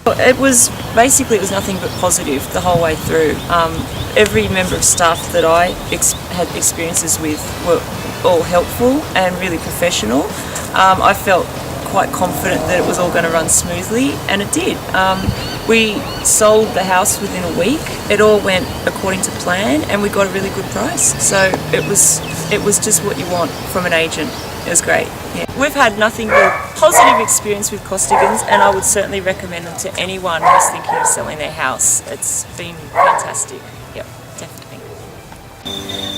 It was nothing but positive the whole way through. Every member of staff that I had experiences with were all helpful and really professional. I felt quite confident that it was all going to run smoothly, and it did. We sold the house within a week. It all went according to plan, and we got a really good price. So it was just what you want from an agent. It was great. Yeah. We've had nothing but positive experience with Costigans, and I would certainly recommend them to anyone who's thinking of selling their house. It's been fantastic. Yep, definitely.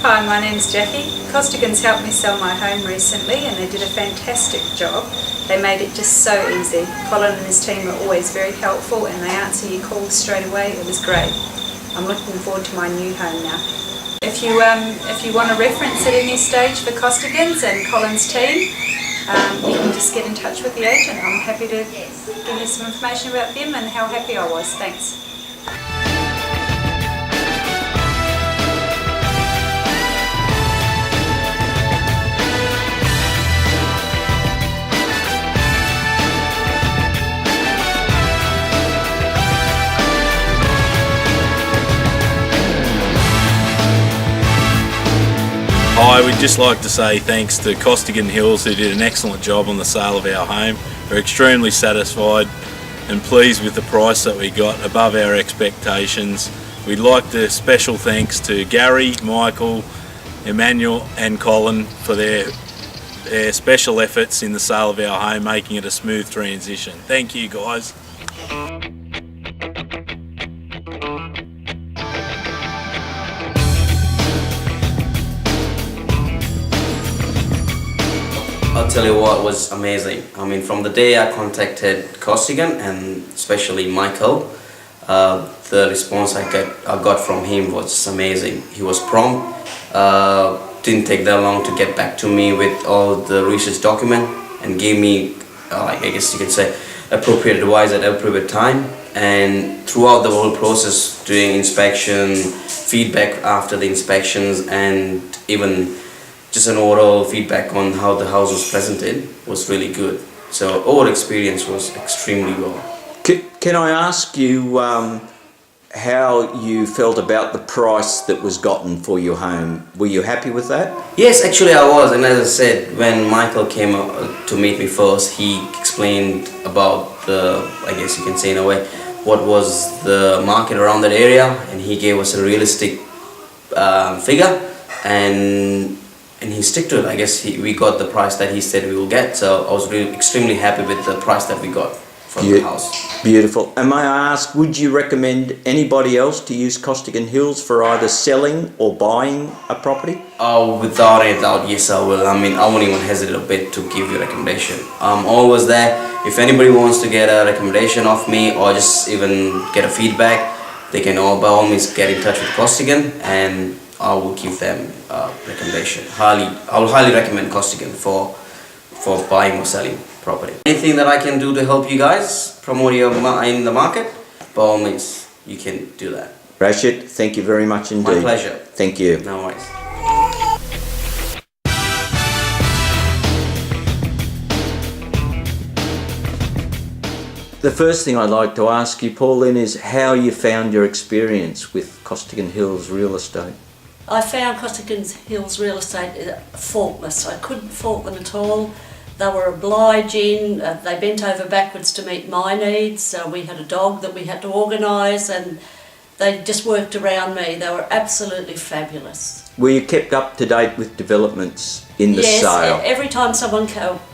Hi, my name's Jackie. Costigans helped me sell my home recently, and they did a fantastic job. They made it just so easy. Colin and his team are always very helpful, and they answer your calls straight away. It was great. I'm looking forward to my new home now. If you want a reference at any stage for Costigans and Colin's team, you can just get in touch with the agent. I'm happy to give you some information about them and how happy I was. Thanks. Hi, we'd just like to say thanks to Costigan Hills, who did an excellent job on the sale of our home. We're extremely satisfied and pleased with the price that we got, above our expectations. We'd like to special thanks to Gary, Michael, Emmanuel and Colin for their special efforts in the sale of our home, making it a smooth transition. Thank you guys. I'll tell you what was amazing. I mean, from the day I contacted Costigan and especially Michael, the response I got from him was amazing. He was prompt, didn't take that long to get back to me with all the research document and gave me, I guess you could say, appropriate advice at appropriate time. And throughout the whole process, doing inspection, feedback after the inspections, and even just an overall feedback on how the house was presented was really good. So overall experience was extremely well. Can I ask you how you felt about the price that was gotten for your home? Were you happy with that? Yes, actually I was, and as I said, when Michael came to meet me first, he explained about the, I guess you can say in a way, what was the market around that area, and he gave us a realistic figure, and he stuck to it. I guess we got the price that he said we will get, so I was really extremely happy with the price that we got for the house. Beautiful. And may I ask, would you recommend anybody else to use Costigan Hills for either selling or buying a property? Oh, without a doubt, yes I will. I mean, I won't even hesitate a bit to give you a recommendation. I'm always there. If anybody wants to get a recommendation of me or just even get a feedback, they can by all means get in touch with Costigan, and I will give them a recommendation. I will highly recommend Costigan for buying or selling property. Anything that I can do to help you guys promote your in the market, by all means, you can do that. Rashid, thank you very much indeed. My pleasure. Thank you. No worries. The first thing I'd like to ask you, Pauline, is how you found your experience with Costigan Hills Real Estate. I found Costigan Hills Real Estate faultless. I couldn't fault them at all. They were obliging, they bent over backwards to meet my needs. We had a dog that we had to organise, and they just worked around me. They were absolutely fabulous. Were you kept up to date with developments in the sale? Yes, every time someone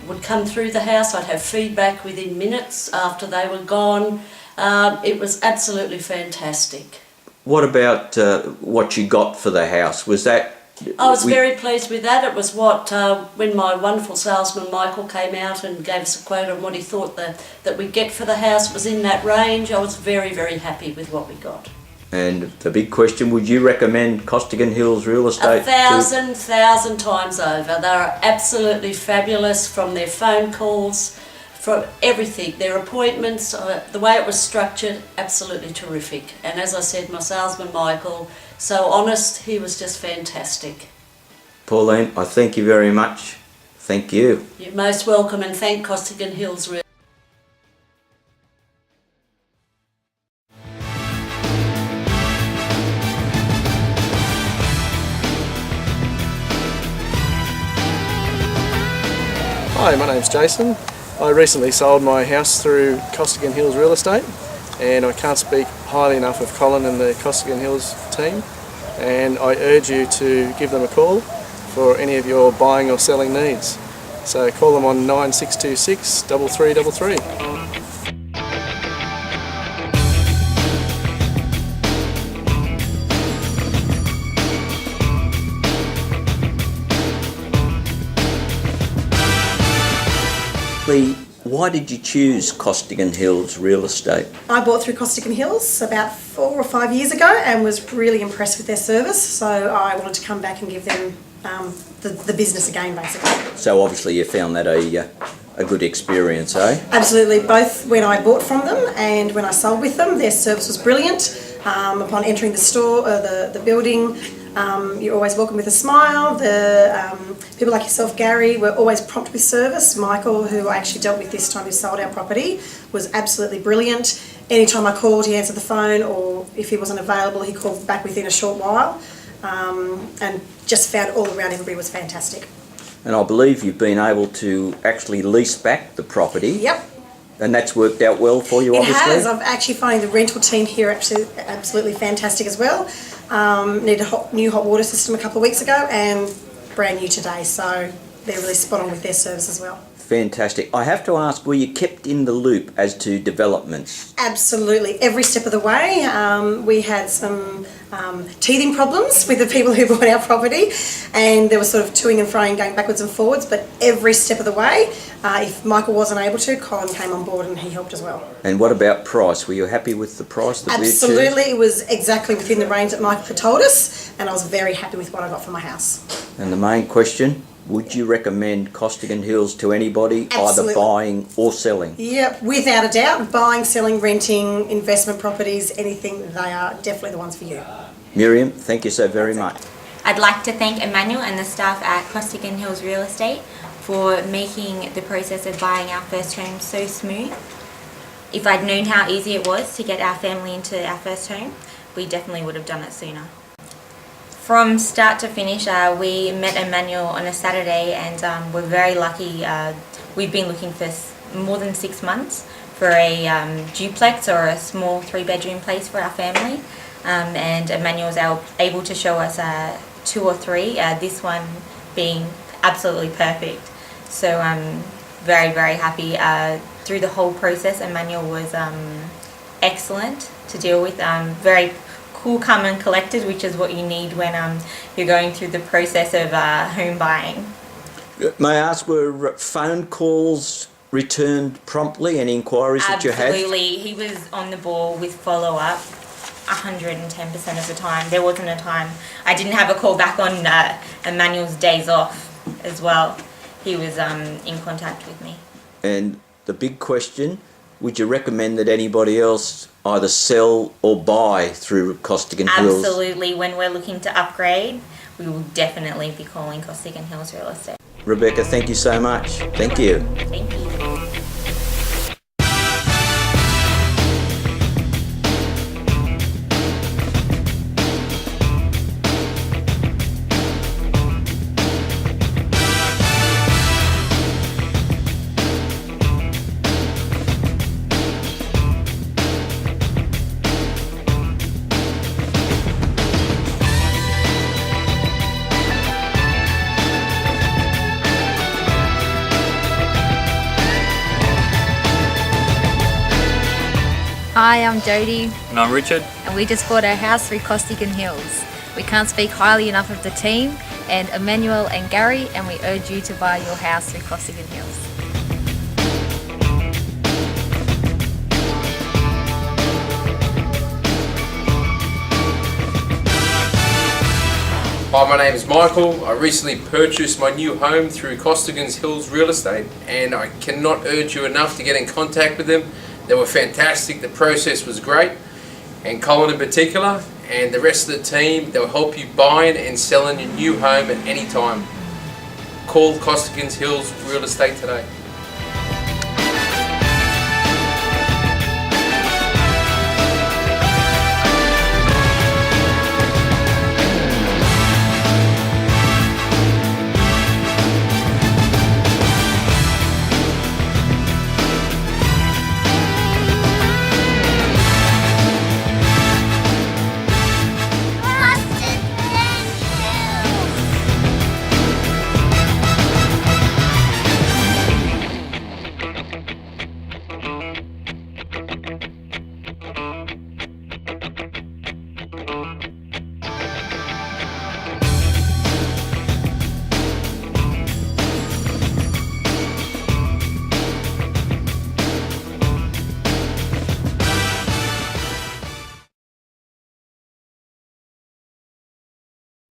would come through the house, I'd have feedback within minutes after they were gone. It was absolutely fantastic. What about what you got for the house? Was that... I was very pleased with that. It was what, when my wonderful salesman Michael came out and gave us a quote on what he thought that we'd get for the house was in that range. I was very, very happy with what we got. And the big question, would you recommend Costigan Hills Real Estate? 1,000 times over. They are absolutely fabulous, from their phone calls, from everything, their appointments, the way it was structured, absolutely terrific. And as I said, my salesman Michael, so honest, he was just fantastic. Pauline, I thank you very much. Thank you. You're most welcome, and thank Costigan Hills Real name's Jason. I recently sold my house through Costigan Hills Real Estate, and I can't speak highly enough of Colin and the Costigan Hills team, and I urge you to give them a call for any of your buying or selling needs. So call them on 9626 3333. Why did you choose Costigan Hills Real Estate? I bought through Costigan Hills about 4 or 5 years ago and was really impressed with their service, so I wanted to come back and give them the business again, basically. So obviously you found that a good experience, eh? Absolutely, both when I bought from them and when I sold with them, their service was brilliant. Upon entering the store, the building, you're always welcome with a smile. The people like yourself, Gary, were always prompt with service. Michael, who I actually dealt with this time, who sold our property, was absolutely brilliant. Anytime I called, he answered the phone, or if he wasn't available, he called back within a short while. And just found all around everybody was fantastic. And I believe you've been able to actually lease back the property. Yep. And that's worked out well for you, obviously? It has. I'm actually finding the rental team here absolutely fantastic as well. Needed a new hot water system a couple of weeks ago and brand new today, so they're really spot on with their service as well. Fantastic. I have to ask, were you kept in the loop as to developments? Absolutely, every step of the way. We had some teething problems with the people who bought our property, and there was sort of toing and froing, going backwards and forwards, but every step of the way, if Michael wasn't able to, Colin came on board and he helped as well. And what about price? Were you happy with the price that we achieved? Absolutely, it was exactly within the range that Michael had told us, and I was very happy with what I got for my house. And the main question, would you recommend Costigan Hills to anybody, Absolutely. either buying or selling? Yep, without a doubt. Buying, selling, renting, investment properties, anything, they are definitely the ones for you. Miriam, thank you so very much. I'd like to thank Emmanuel and the staff at Costigan Hills Real Estate for making the process of buying our first home so smooth. If I'd known how easy it was to get our family into our first home, we definitely would have done it sooner. From start to finish, we met Emmanuel on a Saturday, and we're very lucky. We've been looking for more than 6 months for a duplex or a small 3-bedroom place for our family, and Emmanuel was able to show us 2 or 3, this one being absolutely perfect. So I'm very, very happy. Through the whole process, Emmanuel was excellent to deal with, very cool, calm and collected, which is what you need when you're going through the process of home buying. May I ask, were phone calls returned promptly, any inquiries that you had? Absolutely. He was on the ball with follow-up 110% of the time. There wasn't a time I didn't have a call back on Emmanuel's days off as well. He was in contact with me. And the big question, would you recommend that anybody else either sell or buy through Costigan Hills? Absolutely. When we're looking to upgrade, we will definitely be calling Costigan Hills Real Estate. Rebecca, thank you so much. Thank you. Thank you. Hi, I'm Jodie. And I'm Richard. And we just bought our house through Costigan Hills. We can't speak highly enough of the team and Emmanuel and Gary, and we urge you to buy your house through Costigan Hills. Hi, my name is Michael. I recently purchased my new home through Costigan Hills Real Estate, and I cannot urge you enough to get in contact with them. They were fantastic, the process was great, and Colin in particular, and the rest of the team, they'll help you buying and selling your new home at any time. Call Costigan Hills Real Estate today.